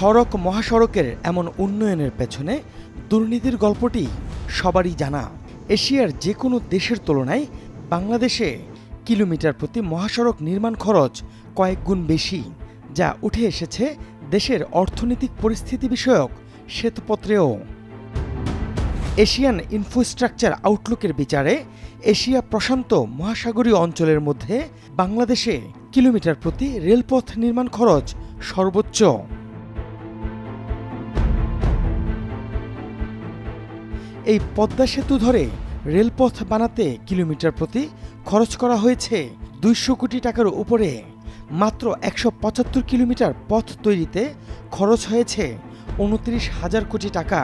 সড়ক মহাসড়কের এমন উন্নয়নের পেছনে দুর্নীতির গল্পটি সবারই জানা। এশিয়ার যে কোনো দেশের তুলনায় বাংলাদেশে কিলোমিটার প্রতি মহাসড়ক নির্মাণ খরচ কয়েক গুণ বেশি, যা উঠে এসেছে দেশের অর্থনৈতিক পরিস্থিতি বিষয়ক শ্বেতপত্রেও। এশিয়ান ইনফ্রাস্ট্রাকচার আউটলুকের বিচারে এশিয়া প্রশান্ত মহাসাগরীয় অঞ্চলের মধ্যে বাংলাদেশে কিলোমিটার প্রতি রেলপথ নির্মাণ খরচ সর্বোচ্চ। এই পদ্মা সেতু ধরে রেলপথ বানাতে কিলোমিটার প্রতি খরচ করা হয়েছে 200 কোটি টাকার উপরে। মাত্র 175 কিলোমিটার পথ তৈরিতে খরচ হয়েছে 29,000 কোটি টাকা।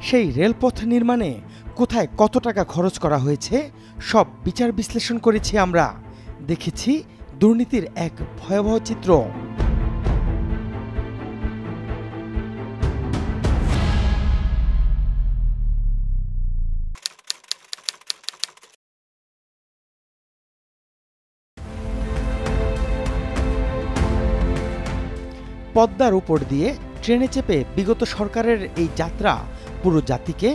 সেই রেলপথ নির্মাণে কোথায় কত টাকা খরচ করা হয়েছে সব বিচার বিশ্লেষণ করেছি আমরা। দেখেছি দুর্নীতির এক ভয়াবহ চিত্র। পদ্মার উপর দিয়ে ট্রেনে চেপে বিগত সরকারের এই যাত্রা পুরো জাতিকে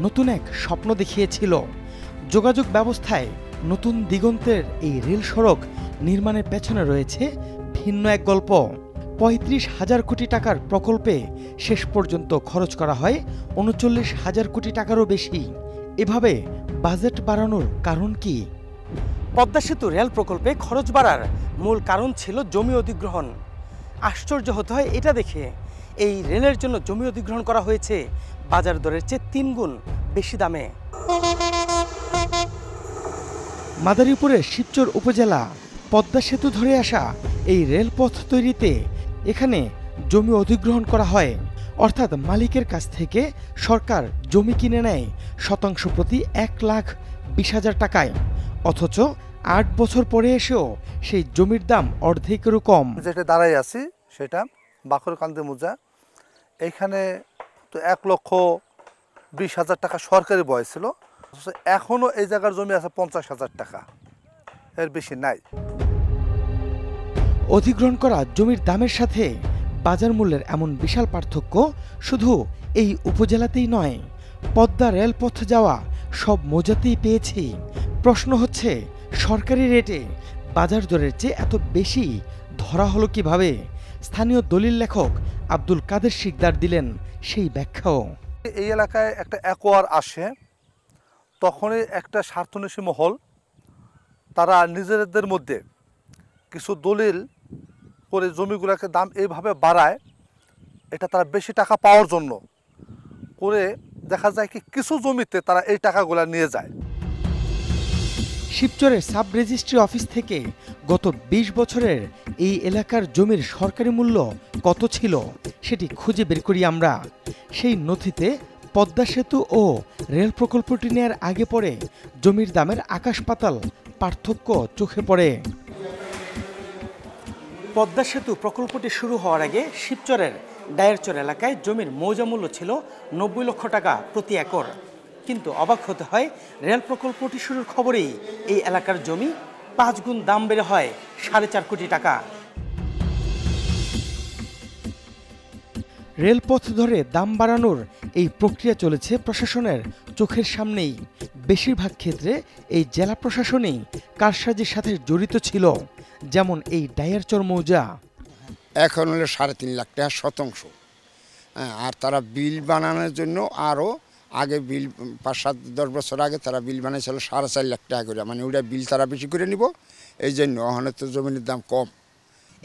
নতুন এক স্বপ্ন দেখিয়েছিল। যোগাযোগ ব্যবস্থায় নতুন দিগন্তের এই রেল সড়ক নির্মাণের পেছনে রয়েছে ভিন্ন এক গল্প। 35,000 কোটি টাকার প্রকল্পে শেষ পর্যন্ত খরচ করা হয় 39,000 কোটি টাকারও বেশি। এভাবে বাজেট বাড়ানোর কারণ কি? পদ্মা সেতু রেল প্রকল্পে খরচ বাড়ার মূল কারণ ছিল জমি অধিগ্রহণ। আশ্চর্য হতে হয় এটা দেখে, এই রেলের জন্য জমি অধিগ্রহণ করা হয়েছে বাজার দরের চেয়ে 3 গুণ বেশি দামে। মাদারীপুরের শিবচর উপজেলা পদ্মা সেতু ধরে আসা এই রেলপথ তৈরিতে এখানে জমি অধিগ্রহণ করা হয়, অর্থাৎ মালিকের কাছ থেকে সরকার জমি কিনে নেয় শতাংশ প্রতি 1,20,000 টাকায়। অথচ 8 বছর পরে এসেও সেই জমির দাম অর্ধেকেরও কম। যেটা দাঁড়াই আছি সেটা বাখরকান্দি মুজা, এইখানে তো 1,20,000 টাকা সরকারি বয় ছিল, এখনও এই জায়গার জমি আছে 50,000 টাকা, এর বেশি নাই। অধিগ্রহণ করা জমির দামের সাথে বাজার মূল্যের এমন বিশাল পার্থক্য শুধু এই উপজেলাতেই নয়, পদ্মা রেলপথ যাওয়া সব মৌজাতেই পেয়েছি। প্রশ্ন হচ্ছে, সরকারি রেটে বাজার দরের চেয়ে এত বেশি ধরা হলো কিভাবে? স্থানীয় দলিল লেখক আব্দুল কাদের শিকদার দিলেন সেই ব্যাখ্যাও। এই এলাকায় একটা অ্যাকোয়ার আসে, তখনই একটা স্বার্থন্বেষী মহল তারা নিজেদের মধ্যে কিছু দলিল করে জমিগুলোকে দাম এইভাবে বাড়ায়, এটা তারা বেশি টাকা পাওয়ার জন্য করে। দেখা যায় কি কিছু জমিতে তারা এই টাকাগুলো নিয়ে যায়। শিবচরের সাব রেজিস্ট্রি অফিস থেকে গত 20 বছরের এই এলাকার জমির সরকারি মূল্য কত ছিল সেটি খুঁজে বের করি আমরা। সেই নথিতে পদ্মা সেতু ও রেল প্রকল্পটি নেয়ার আগে পরে জমির দামের আকাশ পাতাল পার্থক্য চোখে পড়ে। পদ্মা সেতু প্রকল্পটি শুরু হওয়ার আগে শিবচরের ডায়েরচর এলাকায় জমির মৌজা মূল্য ছিল 90 লক্ষ টাকা প্রতি একর। কিন্তু অবাক হতে হয়, রেল প্রকল্পটি শুরুর খবরেই এই এলাকার জমি 5 গুণ দাম বেড়ে হয় 4.5 কোটি টাকা। রেলপথ ধরে দাম বাড়ানোর এই প্রক্রিয়া চলেছে প্রশাসনের চোখের সামনেই। বেশিরভাগ ক্ষেত্রে এই জেলা প্রশাসনই কারসাজির সাথে জড়িত ছিল, যেমন এই ডায়ারচর মৌজা। এখন হলো 3.5 লাখ টাকা শতাংশ। আর তারা বিল বানানোর জন্য আরও আগে বিল 5-7-10 বছর আগে তারা বিল বানিয়েছিল 4.5 লাখ টাকা করে, মানে ওইটা বিল তারা বেশি করে নিব, এই জন্য ওখানে তো জমির দাম কম।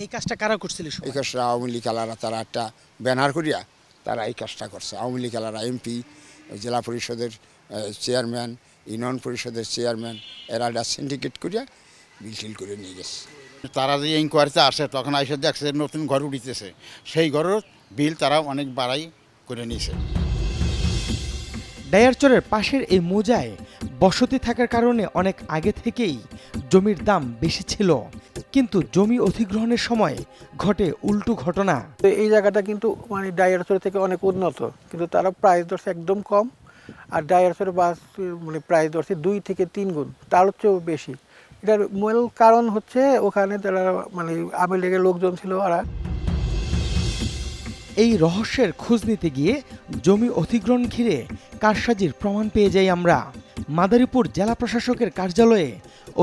এই কাজটা কারা করছিল? এই কাজটা আওয়ামী লীগ আলারা, তারা একটা ব্যানার করিয়া তারা এই কাজটা করছে। আওয়ামী লীগ আলারা এমপি, জেলা পরিষদের চেয়ারম্যান, ইউনিয়ন পরিষদের চেয়ারম্যান, এরা একটা সিন্ডিকেট করিয়া বিল টিল করে নিয়ে গেছে। তারা যে ইনকোয়ারিতে আসে তখন এসে দেখছে নতুন ঘর উঠিতেছে, সেই ঘরের বিল তারা অনেক বাড়াই করে নিয়েছে। ডায়ারচরের পাশের এই মৌজায় বসতি থাকার কারণে অনেক আগে থেকেই জমির দাম বেশি ছিল, কিন্তু জমি অধিগ্রহণের সময় ঘটে উল্টো ঘটনা। এই জায়গাটা কিন্তু মানে ডায়ারচর থেকে অনেক উন্নত, কিন্তু তারা প্রাইস ধরছে একদম কম, আর ডায়ারচরের বাস মানে প্রাইস ধরছে 2 থেকে 3 গুণ, তার চেয়েও বেশি। এটার মূল কারণ হচ্ছে ওখানে তারা মানে আওয়ামী লীগের লোকজন ছিল ওরা। এই রহস্যের খোঁজ নিতে গিয়ে জমি অধিগ্রহণ ঘিরে কারসাজির প্রমাণ পেয়ে যাই আমরা। মাদারীপুর জেলা প্রশাসকের কার্যালয়ে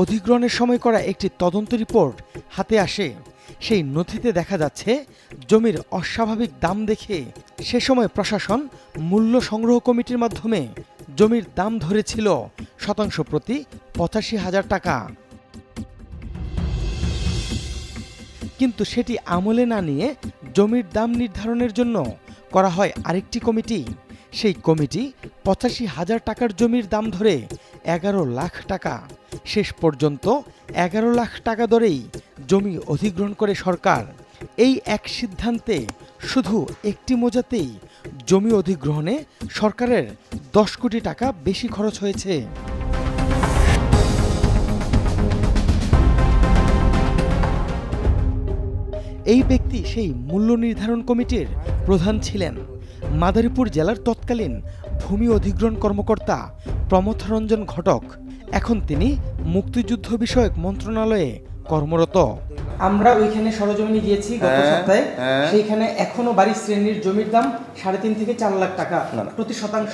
অধিগ্রহণের সময় করা একটি তদন্ত রিপোর্ট হাতে আসে। সেই নথিতে দেখা যাচ্ছে জমির অস্বাভাবিক দাম দেখে সে সময় প্রশাসন মূল্য সংগ্রহ কমিটির মাধ্যমে জমির দাম ধরেছিল শতাংশ প্রতি ৮৫,০০০ টাকা। কিন্তু সেটি আমলে না নিয়ে জমির দাম নির্ধারণের জন্য করা হয় আরেকটি কমিটি। সেই কমিটি ৮৫,০০০ টাকার জমির দাম ধরে ১১ লাখ টাকা। শেষ পর্যন্ত ১১ লাখ টাকা দরেই জমি অধিগ্রহণ করে সরকার। এই এক সিদ্ধান্তে শুধু একটি মৌজাতেই জমি অধিগ্রহণে সরকারের ১০ কোটি টাকা বেশি খরচ হয়েছে। এই ব্যক্তি সেই মূল্য নির্ধারণ কমিটির প্রধান ছিলেন মাদারীপুর জেলার তৎকালীন ভূমি অধিগ্রহণ কর্মকর্তা প্রমথ রঞ্জন ঘটক। এখন তিনি মুক্তিযুদ্ধ বিষয়ক মন্ত্রণালয়ে কর্মরত। আমরা ওইখানে সরজমিনে গিয়েছি গত সপ্তাহে। সেইখানে এখনো বাড়ির শ্রেণীর জমির দাম ৩.৫ থেকে ৪ লাখ টাকা প্রতি শতাংশ।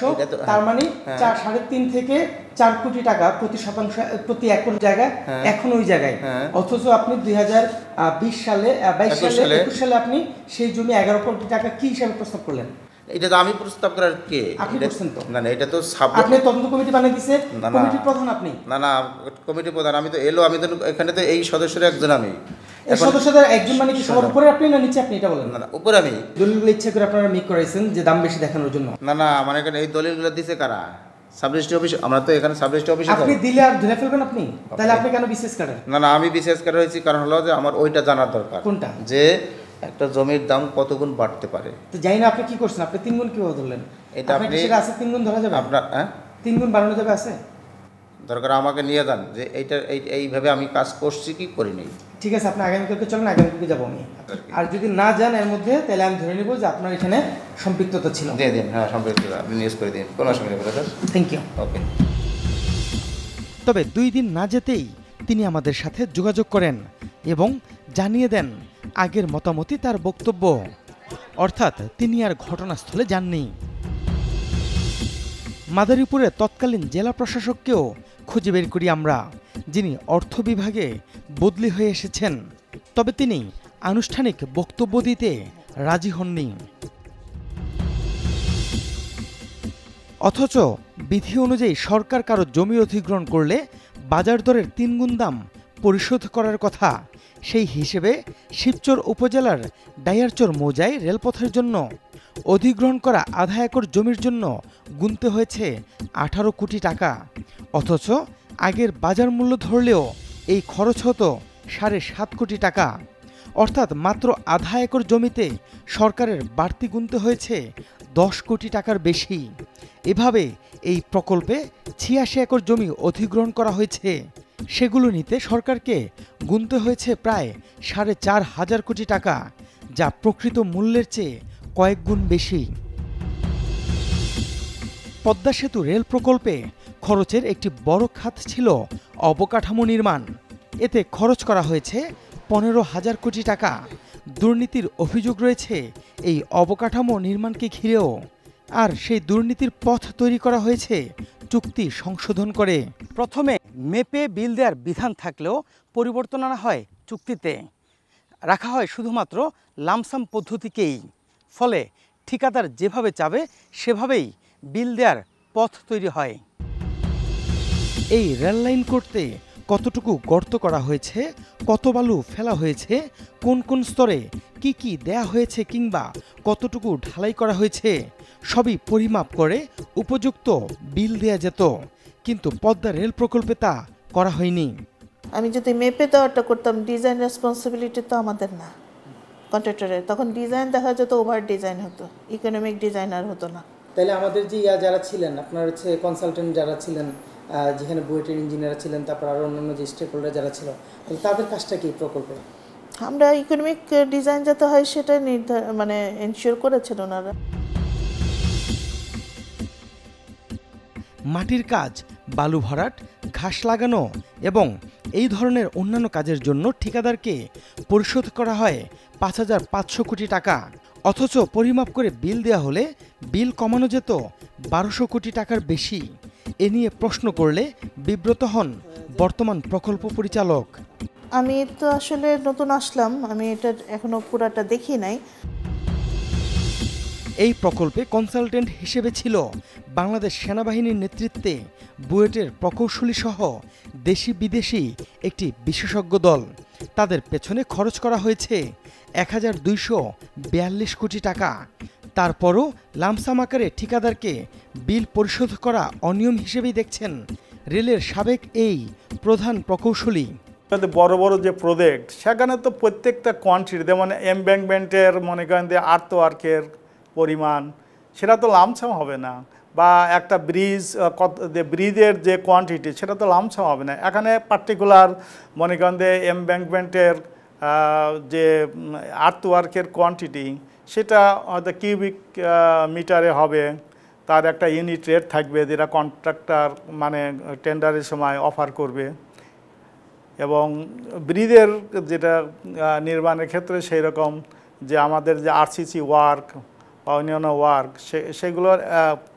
তার মানে ৩.৫ থেকে ৪ কোটি টাকা প্রতি শতাংশ প্রতি একর জায়গা এখন ওই জায়গায়। অথচ আপনি ২০২০ সালে ২২ সালে আপনি সেই জমি ১১ কোটি টাকা কি হিসাবে প্রস্তাব করলেন? এটা তো আমি প্রস্তাব করার কে? আপনি করছেন তো? না এটা তো আপনি তদন্ত কমিটি বানিয়ে দিয়েছে, কমিটির প্রধান আপনি। না কমিটি প্রধান আমি তো আমি তো এখানে তো এই সদস্যের একজন। আমি এই সদস্যদের একজন মানে কি সবার উপরে আপনি না নিচে আপনি এটা বলেন? না উপরে আমি। দলিলগুলো ইচ্ছা করে আপনারা মিক করাইছেন যে দাম বেশি দেখানোর জন্য? না মানে এখানে এই দলিলগুলো দিছে কারা? Sub registry office. আমরা তো এখানে সাব রেজিস্ট্রি অফিসে। আপনি দিলে আর ধরে ফেলবেন আপনি? তাহলে আপনি কেন বিশেষ করেন? না আমি বিশেষ করে হয়েছি কারণ হলো যে আমার ওইটা জানার দরকার। কোনটা? যে একটা জমির দাম কত গুণ বাড়তে পারে। তো জানি না আপনি কি করছেন, আপনি 3 গুণ কিভাবে ধরলেন? এটা আপনি সেটা আছে 3 গুণ ধরা যাবে? আপনার 3 গুণ বাড়ানো যাবে? আছে দরকার আমাকে নিয়ে যান যে এইভাবে আমি কাজ করছি কি করিনি। ঠিক আছে, আপনি আগামীকালকে চলেন, আগামীকালকে যাবো আমি। আর যদি না যান এর মধ্যে, তাহলে আমি ধরে নিব যে আপনার এখানে সম্পৃক্ততা ছিল। দিয়ে দিন। হ্যাঁ সম্পৃক্ততা আপনি নিউজ করে দিন, কোনো অসুবিধা নেই স্যার। Thank you. ওকে। তবে 2 দিন না যেতেই তিনি আমাদের সাথে যোগাযোগ করেন এবং জানিয়ে দেন আগের মতামতই তার বক্তব্য, অর্থাৎ তিনি আর ঘটনাস্থলে যাননি। মাদারীপুরের তৎকালীন জেলা প্রশাসককেও খুঁজে বের করি আমরা, যিনি অর্থ বিভাগে বদলি হয়ে এসেছেন। তবে তিনি আনুষ্ঠানিক বক্তব্য দিতে রাজি হননি। অথচ বিধি অনুযায়ী সরকার কারো জমি অধিগ্রহণ করলে বাজার দরের 3 গুণ দাম পরিশোধ করার কথা। সেই হিসেবে শিবচর উপজেলার ডায়ারচর মৌজায় রেলপথের জন্য অধিগ্রহণ করা আধা একর জমির জন্য গুনতে হয়েছে 18 কোটি টাকা। অথচ আগের বাজার মূল্য ধরলেও এই খরচ হতো 7.5 কোটি টাকা। অর্থাৎ মাত্র আধা একর জমিতে সরকারের বাড়তি গুনতে হয়েছে 10 কোটি টাকার বেশি। এভাবে এই প্রকল্পে 86 একর জমি অধিগ্রহণ করা হয়েছে। সেগুলো নিতে সরকারকে গুনতে হয়েছে প্রায় 4,500 কোটি টাকা, যা প্রকৃত মূল্যের চেয়ে কয়েক গুণ বেশি। পদ্মা সেতু রেল প্রকল্পে খরচের একটি বড় খাত ছিল অবকাঠামো নির্মাণ। এতে খরচ করা হয়েছে 15,000 কোটি টাকা। দুর্নীতির অভিযোগ রয়েছে এই অবকাঠামো নির্মাণকে ঘিরেও। আর সেই দুর্নীতির পথ তৈরি করা হয়েছে চুক্তি সংশোধন করে। প্রথমে মেপে বিল দেওয়ার বিধান থাকলেও পরিবর্তন আনা হয় চুক্তিতে। রাখা হয় শুধুমাত্র লামসাম পদ্ধতিকেই। ফলে ঠিকাদার যেভাবে চাবে সেভাবেই বিল দেওয়ার পথ তৈরি হয়। এই রেললাইন করতে কতটুকু গর্ত করা হয়েছে, কত বালু ফেলা হয়েছে, কোন কোন স্তরে কি কি দেয়া হয়েছে কিংবা কতটুকু ঢালাই করা হয়েছে সবই পরিমাপ করে উপযুক্ত বিল দেয়া যেত। কিন্তু পদ্মা রেল প্রকল্পে তা করা হয়নি। আমি যদি মেপে দেওয়াটা করতাম, ডিজাইন রেসপন্সিবিলিটি তো আমাদের না, কন্ট্রাক্টরের। তখন ডিজাইন দেখা যেত, ওভার ডিজাইন হতো, ইকোনমিক ডিজাইনার হতো না। তাহলে আমাদের যে যারা ছিলেন আপনার হচ্ছে কনসালটেন্ট যারা ছিলেন, যেখানে বুয়েটের ইঞ্জিনিয়ার ছিলেন, তারপর আরও অন্যান্য যে স্টেক হোল্ডার যারা ছিল, তাদের কাজটা কি প্রকল্পে? আমরা ইকোনমিক ডিজাইন যাতে হয় সেটা মানে এনশিওর করেছেন ওনারা। মাটির কাজ, বালু ভরাট, ঘাস লাগানো এবং এই ধরনের অন্যান্য কাজের জন্য ঠিকাদারকে পরিশোধ করা হয় ৫,৫০০ কোটি টাকা, অথচ পরিমাপ করে বিল দেওয়া হলে বিল কমানো যেত ১২০০ কোটি টাকার বেশি। এ নিয়ে প্রশ্ন করলে বিব্রত হন বর্তমান প্রকল্প পরিচালক। আমি তো আসলে নতুন আসলাম, আমি এটা এখনো পুরাটা দেখি নাই। এই প্রকল্পে কনসালটেন্ট হিসেবে ছিল বাংলাদেশ সেনাবাহিনীর নেতৃত্বে বুয়েটের প্রকৌশলী সহ দেশি বিদেশি একটি বিশেষজ্ঞ দল। তাদের পেছনে খরচ করা হয়েছে ১,২৪২ কোটি টাকা। তারপরও লামসাম আকারে ঠিকাদারকে বিল পরিশোধ করা অনিয়ম হিসেবেই দেখছেন রেলের সাবেক এই প্রধান প্রকৌশলী। বড় বড় যে প্রজেক্ট সেখানে তো প্রত্যেকটা কোয়ান্টিটি, যেমন এমব্যাঙ্কমেন্টের মনে করেন যে আর্থ ওয়ার্কের পরিমাণ সেটা তো লামসাম হবে না, বা একটা ব্রিজ ব্রিজের যে কোয়ান্টিটি সেটা তো লামসাম হবে না। এখানে পার্টিকুলার মনে করেন যে এমব্যাঙ্কমেন্টের যে আর্থ ওয়ার্কের কোয়ান্টিটি সেটা হয়তো কিউবিক মিটারে হবে, তার একটা ইউনিট রেট থাকবে যেটা কন্ট্রাক্টর মানে টেন্ডারের সময় অফার করবে। এবং ব্রিজের যেটা নির্মাণের ক্ষেত্রে সেই রকম যে আমাদের যে আরসিসি ওয়ার্ক বা অন্যান্য ওয়ার্ক সেগুলোর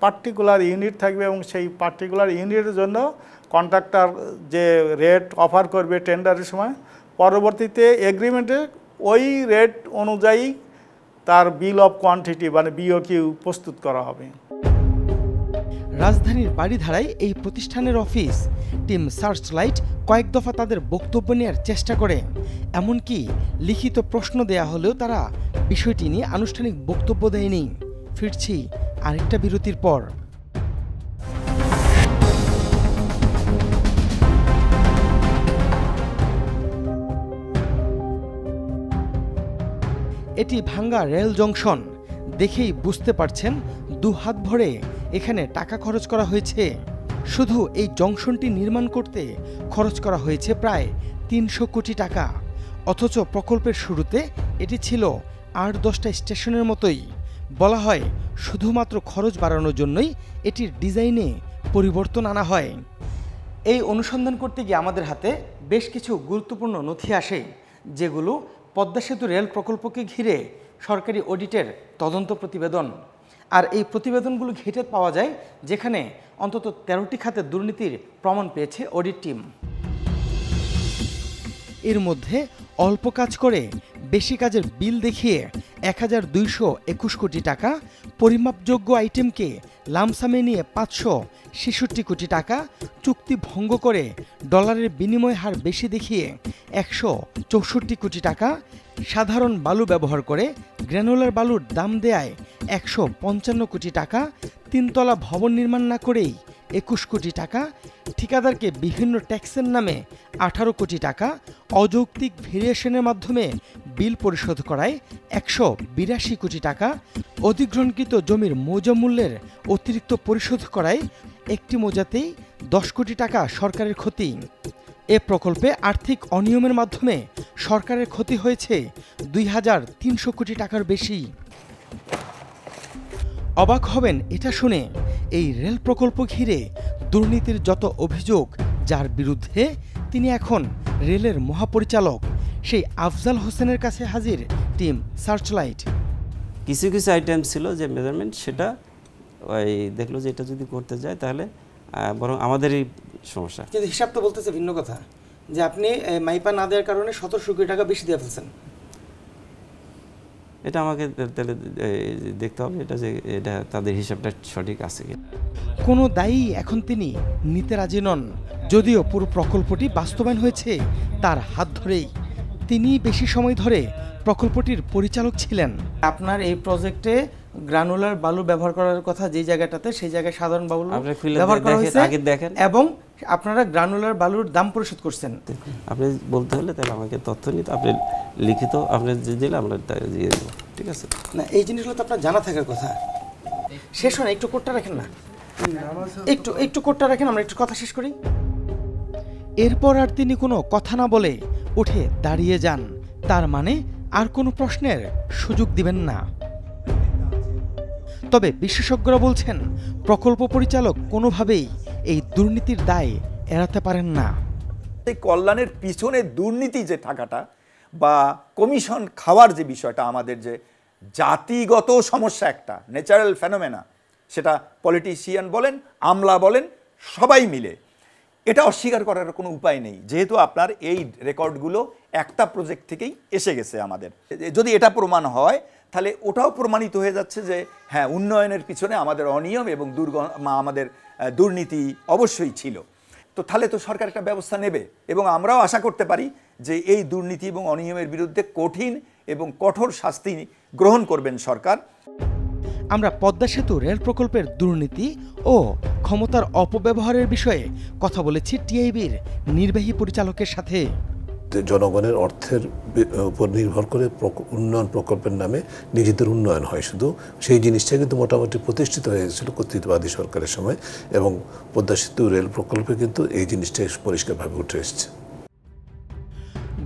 পার্টিকুলার ইউনিট থাকবে, এবং সেই পার্টিকুলার ইউনিটের জন্য কন্ট্রাক্টর যে রেট অফার করবে টেন্ডারের সময়, পরবর্তীতে এগ্রিমেন্টে ওই রেট অনুযায়ী তার বিল অফ কোয়ান্টিটি মানে বিওকিউ প্রস্তুত করা হবে। রাজধানীর বাড়িধারায় এই প্রতিষ্ঠানের অফিস টিম সার্চলাইট কয়েক দফা তাদের বক্তব্য নেওয়ার চেষ্টা করে, এমনকি লিখিত প্রশ্ন দেয়া হলেও তারা বিষয়টি নিয়ে আনুষ্ঠানিক বক্তব্য দেয়নি। ফিরছি আরেকটা বিরতির পর। এটি ভাঙ্গা রেল জংশন, দেখেই বুঝতে পারছেন দু হাত ভরে এখানে টাকা খরচ করা হয়েছে। শুধু এই জংশনটি নির্মাণ করতে খরচ করা হয়েছে প্রায় ৩০০ কোটি টাকা, অথচ প্রকল্পের শুরুতে এটি ছিল ৮-১০টা স্টেশনের মতোই। বলা হয় শুধুমাত্র খরচ বাড়ানোর জন্যই এটির ডিজাইনে পরিবর্তন আনা হয়। এই অনুসন্ধান করতে গিয়ে আমাদের হাতে বেশ কিছু গুরুত্বপূর্ণ নথি আসে, যেগুলো পদ্মা সেতু রেল প্রকল্পকে ঘিরে সরকারি অডিটের তদন্ত প্রতিবেদন। আর এই প্রতিবেদনগুলো ঘেঁটে পাওয়া যায় যেখানে অন্তত ১৩টি খাতে দুর্নীতির প্রমাণ পেয়েছে অডিট টিম। এর মধ্যে অল্প কাজ করে বেশি কাজের বিল দেখিয়ে ১,২২১ কোটি টাকা, পরিমাপযোগ্য আইটেমকে লামসামে নিয়ে ৫৬৬ কোটি টাকা, চুক্তি ভঙ্গ করে ডলারের বিনিময় হার বেশি দেখিয়ে ১৬৪ কোটি টাকা, সাধারণ বালু ব্যবহার করে গ্র্যানুলার বালুর দাম দেয়ায় ১৫৫ কোটি টাকা, তিনতলা ভবন নির্মাণ না করেই ২১ কোটি টাকা, ঠিকাদারকে বিভিন্ন ট্যাক্সের নামে ১৮ কোটি টাকা, অযৌক্তিক ভেরিয়েশনের মাধ্যমে বিল পরিশোধ করায় ১৮২ কোটি টাকা, অধিগ্রহণকৃত জমির মৌজা মূল্যের অতিরিক্ত পরিশোধ করায় একটি মৌজাতেই ১০ কোটি টাকা সরকারের ক্ষতি। এ প্রকল্পে আর্থিক অনিয়মের মাধ্যমে সরকারের ক্ষতি হয়েছে ২,৩০০ কোটি টাকার বেশি। অবাক হবেন এটা শুনে, এই রেল প্রকল্প ঘিরে দুর্নীতির যত অভিযোগ যার বিরুদ্ধে, তিনি এখন রেলের মহাপরিচালক সেই আফজাল হোসেনের কাছে হাজির টিম সার্চলাইট। কিছু কিছু আইটেম ছিল যে মেজারমেন্ট, সেটা ওই দেখলো যে এটা যদি করতে যায় তাহলে বরং আমাদেরই সমস্যা। কিন্তু হিসাব তো বলতেছে ভিন্ন কথা, যে আপনি মাইপা না দেওয়ার কারণে ১৭০০ কোটি টাকা বেশি দিয়ে ফেলছেন। এটা আমাকে তাহলে দেখতে হবে এটা যে এটা তাদের হিসাবটা সঠিক আছে কি। কোনো দায়ী এখন তিনি নিতে রাজি নন, যদিও পুরো প্রকল্পটি বাস্তবায়ন হয়েছে তার হাত ধরেই। তিনি বেশি সময় ধরে প্রকল্পটির পরিচালক ছিলেন। আপনার এই প্রজেক্টে গ্রানুলার বালু ব্যবহার করার কথা যে জায়গাটাতে, সেই জায়গায় সাধারণ বালু ব্যবহার করা হয়েছে এবং আপনারা গ্রানুলার বালুর দাম পরিশোধ করছেন। আপনি বলতে হলে তাহলে আমাকে তথ্য নিতে, আপনি লিখিত আপনি দিলে আমরা দিয়ে দেবো, ঠিক আছে? না, এই জিনিসগুলো তো আপনার জানা থাকার কথা। শেষ হয় না, একটু কোটটা রাখেন না, একটু কোটটা রাখেন, আমরা একটু কথা শেষ করি। এরপর আর তিনি কোনো কথা না বলে উঠে দাঁড়িয়ে যান। তার মানে আর কোনো প্রশ্নের সুযোগ দিবেন না। তবে বিশেষজ্ঞরা বলছেন প্রকল্প পরিচালক কোনোভাবেই এই দুর্নীতির দায় এড়াতে পারেন না। এই কল্যাণের পিছনে দুর্নীতি যে থাকাটা বা কমিশন খাওয়ার যে বিষয়টা, আমাদের যে জাতিগত সমস্যা, একটা ন্যাচারাল ফেনোমেনা, সেটা পলিটিশিয়ান বলেন, আমলা বলেন, সবাই মিলে, এটা অস্বীকার করার কোনো উপায় নেই, যেহেতু আপনার এই রেকর্ডগুলো একটা প্রজেক্ট থেকেই এসে গেছে। আমাদের যদি এটা প্রমাণ হয় তাহলে ওটাও প্রমাণিত হয়ে যাচ্ছে যে হ্যাঁ, উন্নয়নের পিছনে আমাদের অনিয়ম এবং আমাদের দুর্নীতি অবশ্যই ছিল। তো তাহলে তো সরকার একটা ব্যবস্থা নেবে, এবং আমরাও আশা করতে পারি যে এই দুর্নীতি এবং অনিয়মের বিরুদ্ধে কঠিন এবং কঠোর শাস্তি গ্রহণ করবেন সরকার। আমরা পদ্মা সেতু রেল প্রকল্পের দুর্নীতি ও ক্ষমতার অপব্যবহারের বিষয়ে কথা বলেছি টিআইবির নির্বাহী পরিচালকের সাথে। জনগণের অর্থের উপর নির্ভর করে উন্নয়ন প্রকল্পের নামে নিজেদের উন্নয়ন হয় শুধু, সেই জিনিসটা কিন্তু মোটামুটি প্রতিষ্ঠিত হয়েছিল কর্তৃত্ববাদী সরকারের সময়, এবং পদ্মা সেতু রেল প্রকল্পে কিন্তু এই জিনিসটা পরিষ্কারভাবে উঠে এসেছে।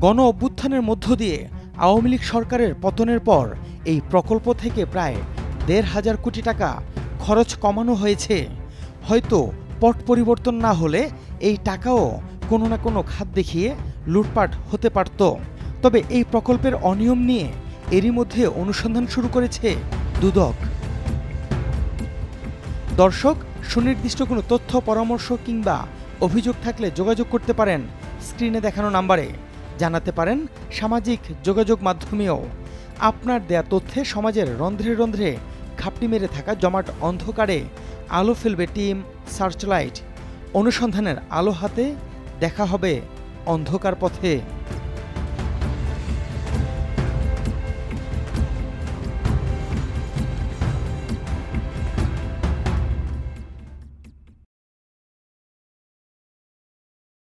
গণ অভ্যুত্থানের মধ্য দিয়ে আওয়ামী লীগ সরকারের পতনের পর এই প্রকল্প থেকে প্রায় ১,৫০০ কোটি টাকা খরচ কমানো হয়েছে। হয়তো পট পরিবর্তন না হলে এই টাকাও কোনো না কোনো খাত দেখিয়ে লুটপাট হতে পারত। তবে এই প্রকল্পের অনিয়ম নিয়ে এরই মধ্যে অনুসন্ধান শুরু করেছে দুদক। দর্শক, সুনির্দিষ্ট কোনো তথ্য, পরামর্শ কিংবা অভিযোগ থাকলে যোগাযোগ করতে পারেন স্ক্রিনে দেখানো নাম্বারে, জানাতে পারেন সামাজিক যোগাযোগ মাধ্যমেও। আপনার দেয়া তথ্যে সমাজের রন্ধ্রে রন্ধ্রে ঘাপটি মেরে থাকা জমাট অন্ধকারে আলো ফেলবে টিম সার্চলাইট। অনুসন্ধানের আলো হাতে দেখা হবে অন্ধকার পথে।